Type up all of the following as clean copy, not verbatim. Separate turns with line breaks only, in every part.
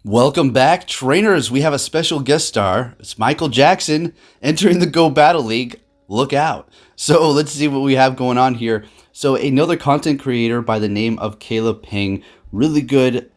Welcome back, trainers. We have a special guest star. It's Michael Jackson entering the Go Battle League. Look out. So let's see what we have going on here. So another content creator by the name of Caleb Peng, really good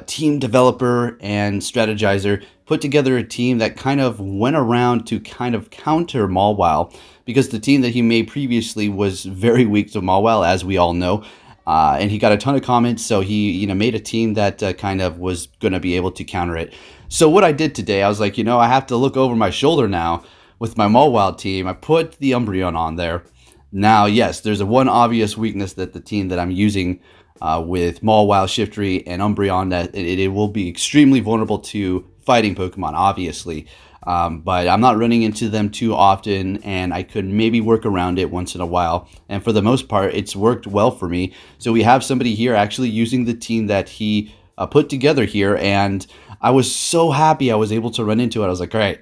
team developer and strategizer, put together a team that kind of went around to kind of counter Mawile because the team that he made previously was very weak to Mawile, as we all know. And he got a ton of comments, so he made a team that kind of was going to be able to counter it. So what I did today, I was like, I have to look over my shoulder now with my Mawile team. I put the Umbreon on there. Now, yes, there's a one obvious weakness that the team that I'm using with Mawile, Shiftry, and Umbreon, that it will be extremely vulnerable to fighting Pokemon, obviously. But I'm not running into them too often, and I could maybe work around it once in a while. And for the most part, it's worked well for me. So we have somebody here actually using the team that he put together here, and I was so happy I was able to run into it. I was like, all right,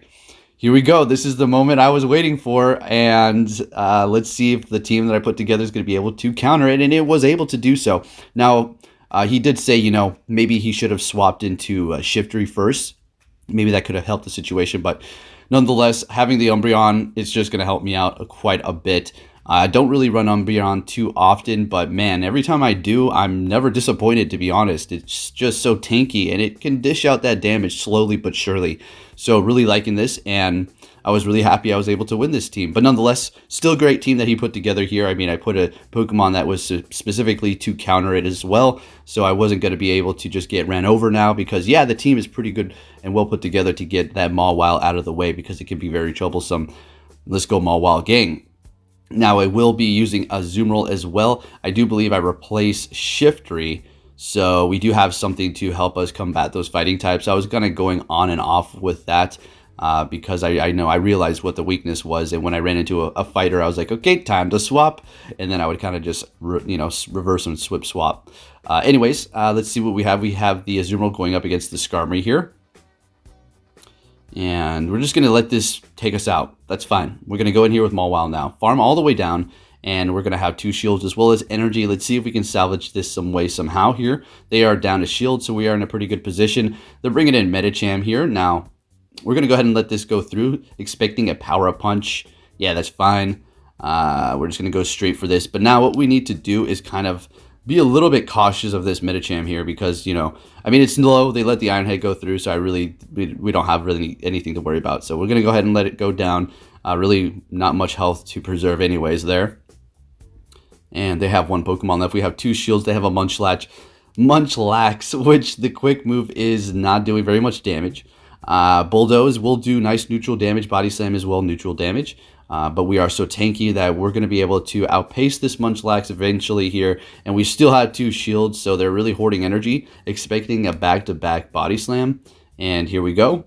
here we go. This is the moment I was waiting for, and let's see if the team that I put together is going to be able to counter it, and it was able to do so. Now, he did say, maybe he should have swapped into Shiftry first. Maybe that could have helped the situation, but nonetheless, having the Umbreon is just going to help me out quite a bit. I don't really run Umbreon too often, but man, every time I do, I'm never disappointed, to be honest. It's just so tanky, and it can dish out that damage slowly but surely. So really liking this, and I was really happy I was able to win this team. But nonetheless, still a great team that he put together here. I mean, I put a Pokemon that was specifically to counter it as well, so I wasn't going to be able to just get ran over now because, yeah, the team is pretty good and well put together to get that Mawile out of the way because it can be very troublesome. Let's go Mawile gang. Now, I will be using a Azumarill as well. I do believe I replace Shiftry, so we do have something to help us combat those fighting types. I was kind of going on and off with that because I realized what the weakness was, and when I ran into a fighter, I was like, okay, time to swap, and then I would kind of just reverse and swap. Anyways, let's see what we have. We have the Azumarill going up against the Skarmory here. And we're just going to let this take us out. That's fine. We're going to go in here with Mawile now. Farm all the way down, and we're going to have 2 shields as well as energy. Let's see if we can salvage this some way somehow here. They are down to shield, so we are in a pretty good position. They're bringing in Medicham here. Now, we're going to go ahead and let this go through, expecting a power-up punch. Yeah, that's fine. We're just going to go straight for this. But now what we need to do is kind of be a little bit cautious of this Medicham here because, I mean, it's low. They let the Iron Head go through, so we don't have really anything to worry about. So we're going to go ahead and let it go down. Really not much health to preserve anyways there. And they have 1 Pokemon left. We have 2 shields. They have a Munchlax, which the quick move is not doing very much damage. Bulldoze will do nice neutral damage. Body Slam as well, neutral damage. But we are so tanky that we're going to be able to outpace this Munchlax eventually here. And we still have 2 shields, so they're really hoarding energy, expecting a back-to-back Body Slam. And here we go.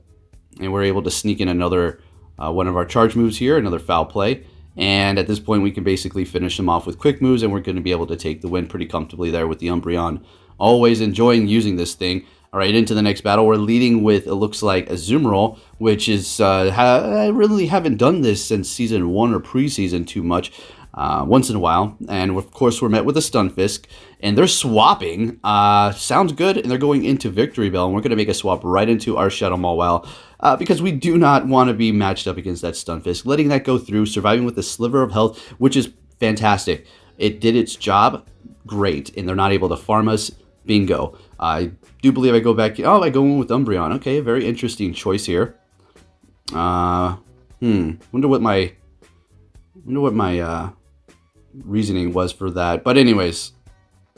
And we're able to sneak in another one of our charge moves here, another foul play. And at this point, we can basically finish them off with quick moves, and we're going to be able to take the win pretty comfortably there with the Umbreon. Always enjoying using this thing. All right, into the next battle. We're leading with, it looks like, Azumarill, which is, I really haven't done this since Season 1 or preseason too much, once in a while. And, of course, we're met with a Stunfisk, and they're swapping. Sounds good, and they're going into Victreebel, and we're going to make a swap right into our Shadow Mawile, because we do not want to be matched up against that Stunfisk. Letting that go through, surviving with a sliver of health, which is fantastic. It did its job, great, and they're not able to farm us. Bingo. I do believe I go back. Oh, I go in with Umbreon. Okay, very interesting choice here. Wonder what my reasoning was for that. But anyways,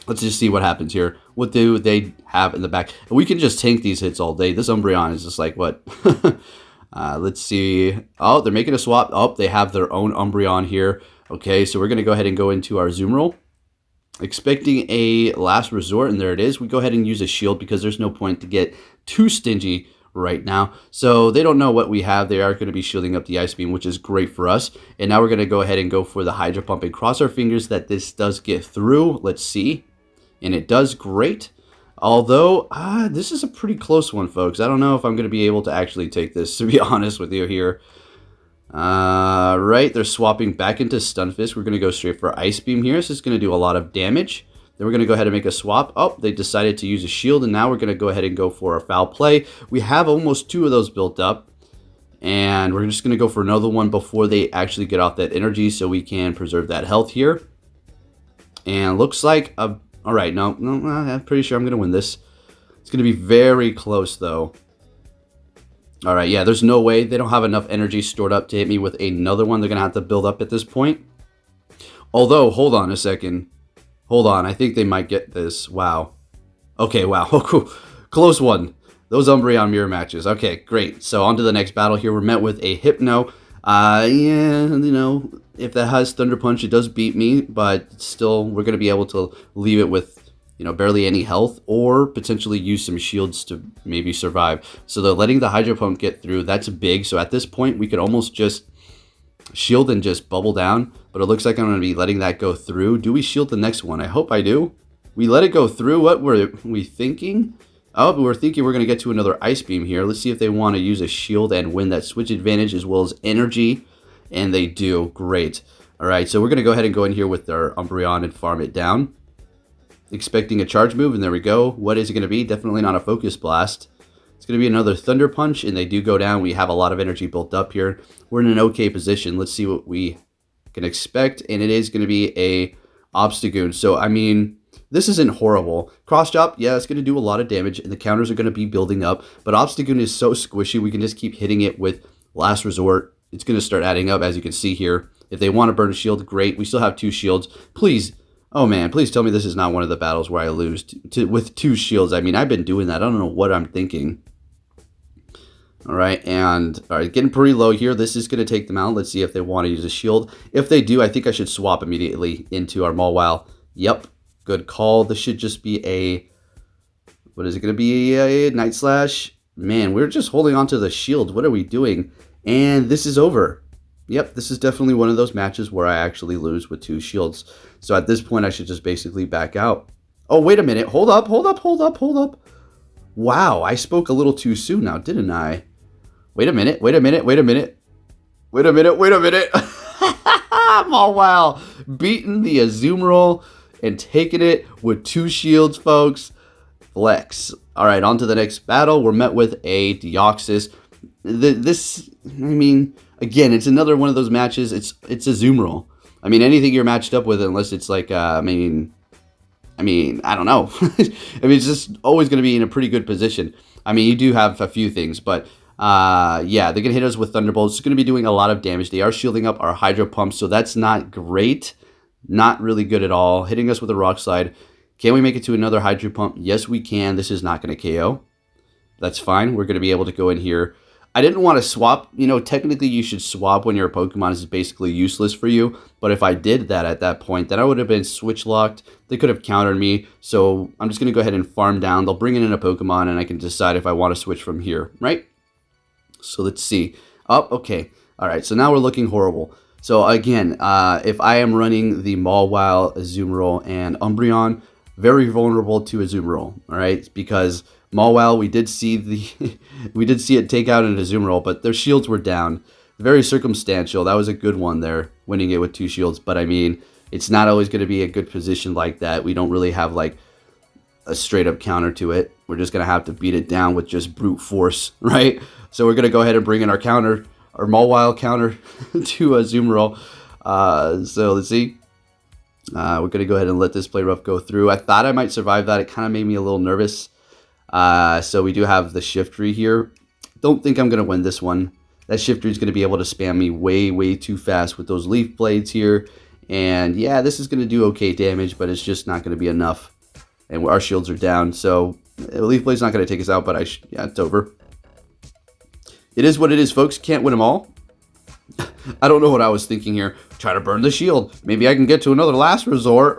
let's just see what happens here. What do they have in the back? We can just tank these hits all day. This Umbreon is just like what? Let's see. Oh, they're making a swap. Oh, they have their own Umbreon here. Okay, so we're gonna go ahead and go into our Azumarill. Expecting a last resort, and there it is. We go ahead and use a shield because there's no point to get too stingy right now. So they don't know what we have. They are going to be shielding up the Ice Beam, which is great for us. And now we're going to go ahead and go for the Hydro Pump and cross our fingers that this does get through. Let's see. And it does great. Although, this is a pretty close one, folks. I don't know if I'm going to be able to actually take this, to be honest with you here. Right, they're swapping back into Stunfisk. We're going to go straight for Ice Beam here. This is going to do a lot of damage. Then we're going to go ahead and make a swap. Oh, they decided to use a shield, and now we're going to go ahead and go for a foul play. We have almost 2 of those built up, and we're just going to go for another one before they actually get off that energy so we can preserve that health here. And looks like, all right, no, I'm pretty sure I'm going to win this. It's going to be very close, though. All right, yeah, there's no way. They don't have enough energy stored up to hit me with another one. They're going to have to build up at this point. Although, hold on a second. Hold on, I think they might get this. Wow. Okay, wow. Oh, cool. Close one. Those Umbreon mirror matches. Okay, great. So on to the next battle here. We're met with a Hypno. Yeah, you know, if that has Thunder Punch, it does beat me. But still, we're going to be able to leave it with, you know, barely any health. Or potentially use some shields to maybe survive. So they're letting the Hydro Pump get through. That's big. So at this point, we could almost just shield and just bubble down, but it looks like I'm going to be letting that go through. Do we shield the next one? I hope I do. We let it go through. What were we thinking? Oh, but we're thinking we're going to get to another Ice Beam here. Let's see if they want to use a shield and win that switch advantage as well as energy, and they do. Great. All right, so we're going to go ahead and go in here with our Umbreon and farm it down. Expecting a charge move, and there we go. What is it going to be? Definitely not a Focus Blast. It's going to be another Thunder Punch, and they do go down. We have a lot of energy built up here. We're in an okay position. Let's see what we can expect, and it is going to be a Obstagoon. So, I mean, this isn't horrible. Cross Chop, yeah, it's going to do a lot of damage, and the counters are going to be building up, but Obstagoon is so squishy, we can just keep hitting it with Last Resort. It's going to start adding up, as you can see here. If they want to burn a shield, great. We still have 2 shields. Please, oh man, please tell me this is not one of the battles where I lose with 2 shields. I mean, I've been doing that. I don't know what I'm thinking. All right, and all right, getting pretty low here. This is going to take them out. Let's see if they want to use a shield. If they do, I think I should swap immediately into our Mawile. Yep, good call. This should just be a, what is it going to be? A Night Slash? Man, we're just holding on to the shield. What are we doing? And this is over. Yep, this is definitely one of those matches where I actually lose with 2 shields. So at this point, I should just basically back out. Oh, wait a minute. Hold up, hold up, hold up, hold up. Wow, I spoke a little too soon now, didn't I? Wait a minute, wait a minute, wait a minute. Wait a minute, wait a minute. Mawile beating the Azumarill and taking it with 2 shields, folks. Flex. All right, on to the next battle. We're met with a Deoxys. This, I mean, again, it's another one of those matches. It's Azumarill. I mean, anything you're matched up with, unless it's like, I mean, I don't know. I mean, it's just always going to be in a pretty good position. I mean, you do have a few things, but yeah, they can hit us with Thunderbolts. It's going to be doing a lot of damage. They are shielding up our Hydro Pump, so that's not great. Not really good at all. Hitting us with a Rock Slide. Can we make it to another Hydro Pump? Yes, we can. This is not going to KO. That's fine. We're going to be able to go in here. I didn't want to swap. You know, technically you should swap when your Pokemon is basically useless for you. But if I did that at that point, then I would have been switch locked. They could have countered me. So I'm just going to go ahead and farm down. They'll bring in a Pokemon and I can decide if I want to switch from here, right? So let's see. Oh, okay. All right. So now we're looking horrible. So again, if I am running the Mawile, Azumarill, and Umbreon, very vulnerable to Azumarill, all right? Because Mawile, we did see it take out an Azumarill, but their shields were down. Very circumstantial. That was a good one there, winning it with 2 shields. But I mean, it's not always going to be a good position like that. We don't really have like a straight up counter to it. We're just going to have to beat it down with just brute force, right? So we're going to go ahead and bring in our counter, our Mawile counter to Azumarill. So let's see. We're going to go ahead and let this play rough go through. I thought I might survive that. It kind of made me a little nervous. So we do have the Shiftry here. Don't think I'm going to win this one. That Shiftry is going to be able to spam me way, way too fast with those Leaf Blades here. And yeah, this is going to do okay damage, but it's just not going to be enough. And our shields are down, so Leaf Blade's not going to take us out, but yeah, it's over. It is what it is, folks. Can't win them all. I don't know what I was thinking here. Try to burn the shield. Maybe I can get to another Last Resort.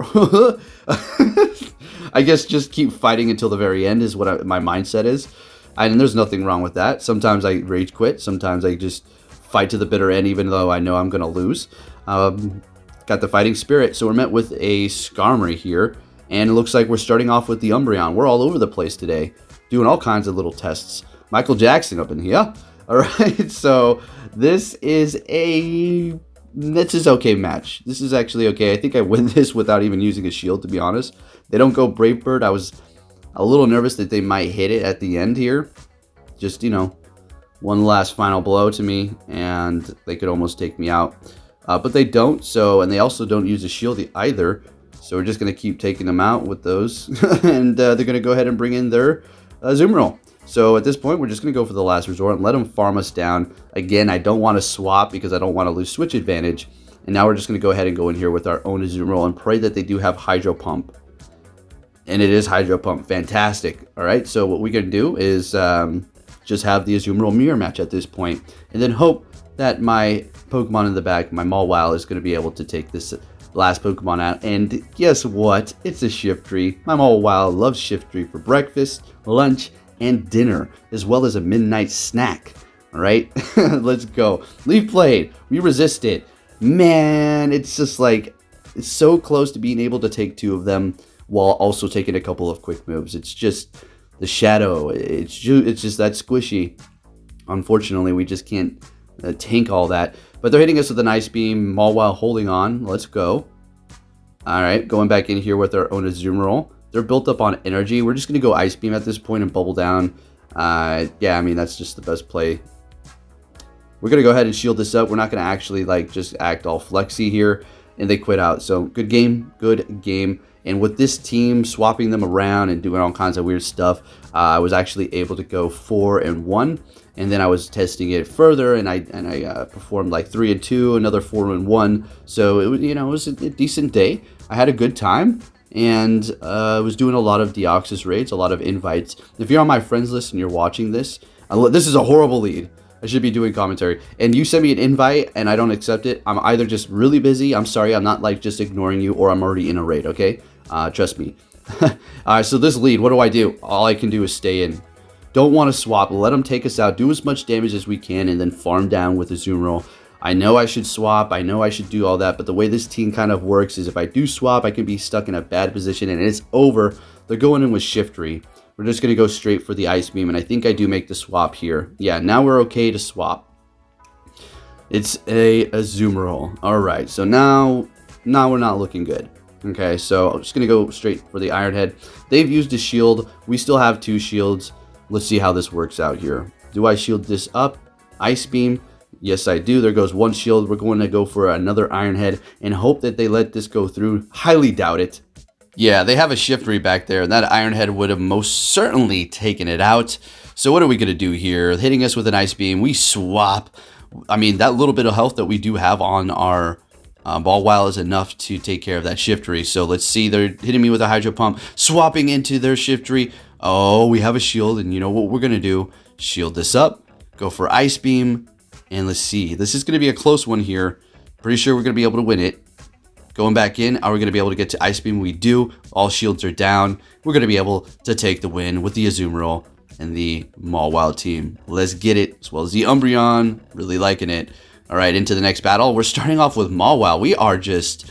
I guess just keep fighting until the very end is what my mindset is. And there's nothing wrong with that. Sometimes I rage quit. Sometimes I just fight to the bitter end, even though I know I'm going to lose. Got the fighting spirit. So we're met with a Skarmory here. And it looks like we're starting off with the Umbreon. We're all over the place today, doing all kinds of little tests. Michael Jackson up in here. All right, so this is a this is okay match. This is actually okay. I think I win this without even using a shield, to be honest. They don't go Brave Bird. I was a little nervous that they might hit it at the end here. Just, you know, one last final blow to me, and they could almost take me out. But they don't, so, and they also don't use a shield either. So we're just going to keep taking them out with those. And they're going to go ahead and bring in their Azumarill. So at this point, we're just going to go for the last resort and let them farm us down. Again, I don't want to swap because I don't want to lose switch advantage. And now we're just going to go ahead and go in here with our own Azumarill and pray that they do have Hydro Pump. And it is Hydro Pump. Fantastic. All right, so what we can do is just have the Azumarill mirror match at this point. And then hope that my Pokemon in the back, my Mawile, is going to be able to take this last Pokemon out. And guess what? It's a Shiftry. My Mawile loves Shiftry for breakfast, lunch, and dinner, as well as a midnight snack. All right, let's go. Leaf Blade, we resist it. Man, it's just like, it's so close to being able to take two of them while also taking a couple of quick moves. It's just the Shadow. It's just that squishy. Unfortunately, we just can't tank all that. But they're hitting us with an Ice Beam. Mawile holding on. Let's go. All right, going back in here with our own Azumarill. They're built up on energy. We're just going to go Ice Beam at this point and Bubble Down. Yeah, I mean, that's just the best play. We're going to go ahead and shield this up. We're not going to actually, like, just act all flexy here. And they quit out. So, good game. Good game. And with this team, swapping them around and doing all kinds of weird stuff, I was actually able to go 4-1. And then I was testing it further, and I performed like 3-2, another 4-1. So, it was, you know, it was a decent day. I had a good time. And I was doing a lot of Deoxys raids, a lot of invites. If you're on my friends list and you're watching this, this is a horrible lead. I should be doing commentary. And you send me an invite and I don't accept it, I'm either just really busy, I'm sorry, I'm not like just ignoring you, or I'm already in a raid, okay? Trust me. Alright, so this lead, what do I do? All I can do is stay in. Don't want to swap, let them take us out, do as much damage as we can, and then farm down with the Azumarill. I know I should swap, I know I should do all that, but the way this team kind of works is if I do swap, I can be stuck in a bad position, and it's over. They're going in with Shiftry. We're just going to go straight for the Ice Beam, and I think I do make the swap here. Yeah, now we're okay to swap. It's a Azumarill. Alright, so now we're not looking good. Okay, so I'm just going to go straight for the Iron Head. They've used a shield. We still have two shields. Let's see how this works out here. Do I shield this up? Ice Beam. Yes, I do. There goes one shield. We're going to go for another Iron Head and hope that they let this go through. Highly doubt it. Yeah, they have a Shiftry back there, and that Iron Head would have most certainly taken it out. So what are we going to do here? Hitting us with an Ice Beam. We swap. I mean, that little bit of health that we do have on our Mawile is enough to take care of that Shiftry. So let's see. They're hitting me with a Hydro Pump, swapping into their Shiftry. Oh, we have a shield, and you know what we're going to do? Shield this up. Go for Ice Beam. And let's see. This is going to be a close one here. Pretty sure we're going to be able to win it. Going back in. Are we going to be able to get to Ice Beam? We do. All shields are down. We're going to be able to take the win with the Azumarill and the Mawile team. Let's get it. As well as the Umbreon. Really liking it. All right, into the next battle. We're starting off with Mawile. We are just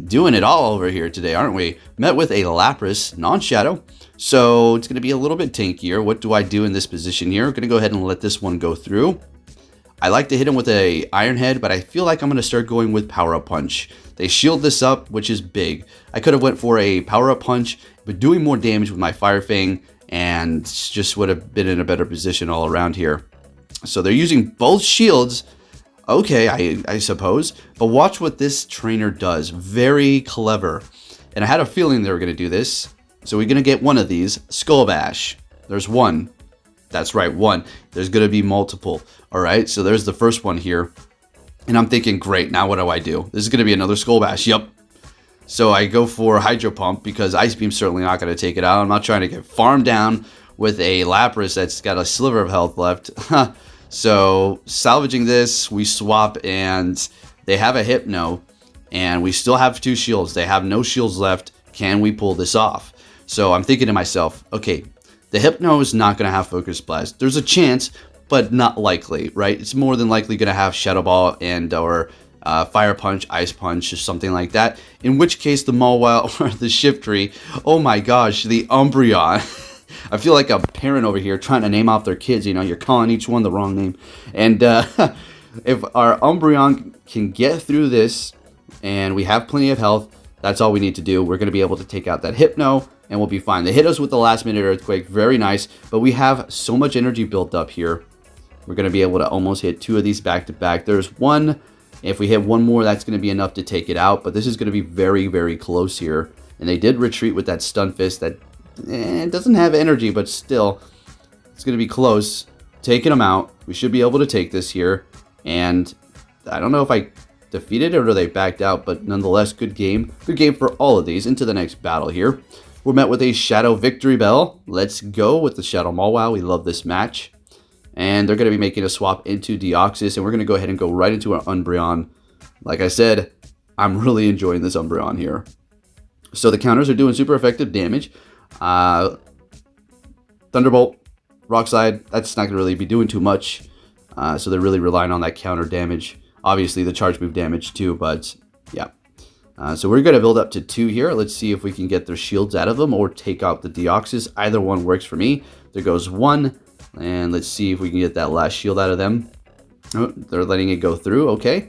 doing it all over here today, aren't we? Met with a Lapras, non-shadow. So it's going to be a little bit tankier. What do I do in this position here? We're going to go ahead and let this one go through. I like to hit him with a Iron Head, but I feel like I'm going to start going with Power Up Punch. They shield this up, which is big. I could have went for a Power Up Punch, but doing more damage with my Fire Fang, and just would have been in a better position all around here. So they're using both shields. Okay, I suppose. But watch what this trainer does. Very clever. And I had a feeling they were going to do this. So we're going to get one of these. Skull Bash. There's one. That's right, one. There's going to be multiple. All right, so there's the first one here. And I'm thinking, great, now what do I do? This is going to be another Skull Bash. Yep. So I go for Hydro Pump because Ice Beam's certainly not going to take it out. I'm not trying to get farmed down with a Lapras that's got a sliver of health left. So salvaging this, we swap, and they have a Hypno. And we still have two shields. They have no shields left. Can we pull this off? So I'm thinking to myself, okay, the Hypno is not going to have Focus Blast. There's a chance, but not likely, right? It's more than likely going to have Shadow Ball and or Fire Punch, Ice Punch, or something like that. In which case, the Mawile or the Shiftry, oh my gosh, the Umbreon. I feel like a parent over here trying to name off their kids. You know, you're calling each one the wrong name. And if our Umbreon can get through this and we have plenty of health, that's all we need to do. We're going to be able to take out that Hypno and we'll be fine. They hit us with the last minute Earthquake. Very nice. But we have so much energy built up here. We're going to be able to almost hit 2 of these back to back. There's one. If we hit one more, that's going to be enough to take it out. But this is going to be very, very close here. And they did retreat with that Stun Fist that doesn't have energy, but still, it's going to be close. Taking them out. We should be able to take this here. And I don't know if I defeated it or they backed out, but nonetheless, good game. Good game for all of these. Into the next battle here. We're met with a Shadow Victreebel. Let's go with the Shadow Mawile. We love this match. And they're going to be making a swap into Deoxys, and we're going to go ahead and go right into our Umbreon. Like I said, I'm really enjoying this Umbreon here. So the counters are doing super effective damage. Thunderbolt, Rock Slide, that's not going to really be doing too much. So they're really relying on that counter damage. Obviously the charge move damage too, but yeah. So we're going to build up to 2 here. Let's see if we can get their shields out of them or take out the Deoxys. Either one works for me. There goes 1. And let's see if we can get that last shield out of them. Oh, they're letting it go through. Okay.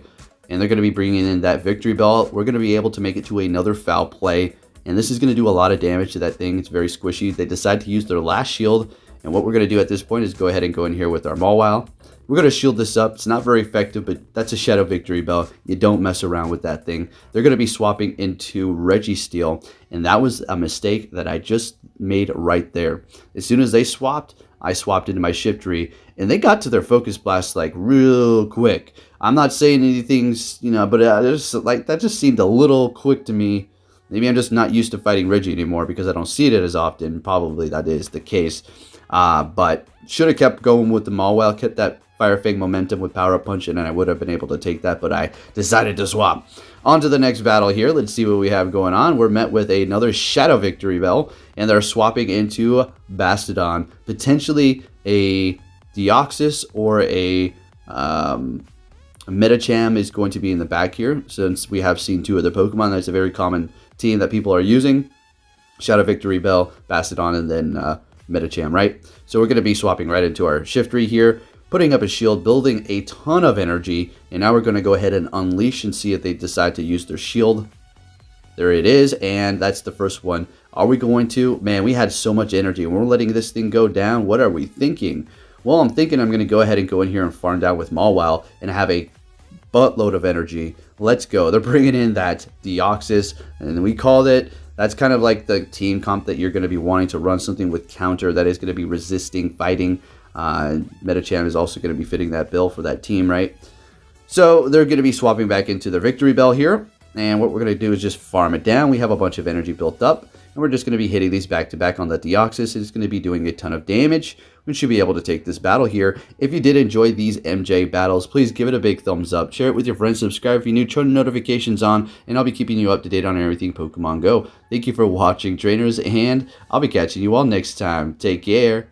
And they're going to be bringing in that Victreebel. We're going to be able to make it to another foul play. And this is going to do a lot of damage to that thing. It's very squishy. They decide to use their last shield. And what we're going to do at this point is go ahead and go in here with our Mawile. We're going to shield this up. It's not very effective, but that's a Shadow Victreebel. You don't mess around with that thing. They're going to be swapping into Registeel. And that was a mistake that I just made right there. As soon as they swapped, I swapped into my Shiftry, and they got to their Focus Blast like real quick. I'm not saying anything's, but that just seemed a little quick to me. Maybe I'm just not used to fighting Reggie anymore because I don't see it as often. Probably that is the case. But should have kept going with the Mawile, kept that Fire Fang momentum with Power Up Punch, and then I would have been able to take that, but I decided to swap. On to the next battle here. Let's see what we have going on. We're met with another Shadow Victreebel, and they're swapping into Bastodon. Potentially a Deoxys or a Medicham is going to be in the back here, since we have seen 2 other Pokemon. That's a very common team that people are using. Shadow Victreebel, Bastodon, and then Medicham, right? So we're going to be swapping right into our Shiftry here, putting up a shield, building a ton of energy, and now we're going to go ahead and unleash and see if they decide to use their shield. There it is, and that's the first one. Are we going to? Man, we had so much energy, and we're letting this thing go down. What are we thinking? Well, I'm thinking I'm going to go ahead and go in here and farm down with Mawile and have a buttload of energy. Let's go. They're bringing in that Deoxys, and we called it. That's kind of like the team comp that you're going to be wanting to run something with counter that is going to be resisting, fighting. Medicham is also going to be fitting that bill for that team, right? So they're going to be swapping back into their Victreebel here. And what we're going to do is just farm it down. We have a bunch of energy built up. And we're just going to be hitting these back to back on the Deoxys. It's going to be doing a ton of damage. We should be able to take this battle here. If you did enjoy these MJ battles, please give it a big thumbs up. Share it with your friends. Subscribe if you're new. Turn notifications on. And I'll be keeping you up to date on everything Pokemon Go. Thank you for watching, trainers. And I'll be catching you all next time. Take care.